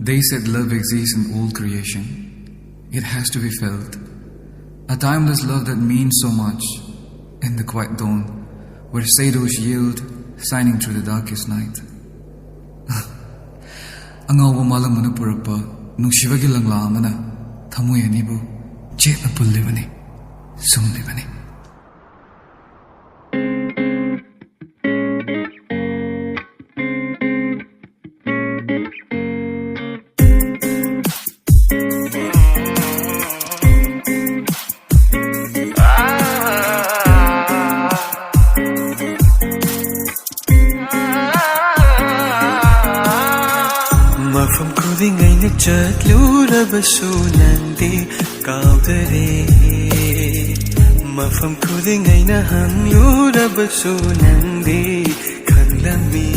They said love exists in all creation. It has to be felt. A timeless love that means so much. In the quiet dawn, where shadows yield, shining through the darkest night. Angawa malang mana purakpa, nungsibagi langla amana, thamoy anibu, chetna pullibani, sumlibani. Mafam kudingai na chatluurabasu nandi kaudare. Mafam kudingai na hanglurabasu nandi kanlami.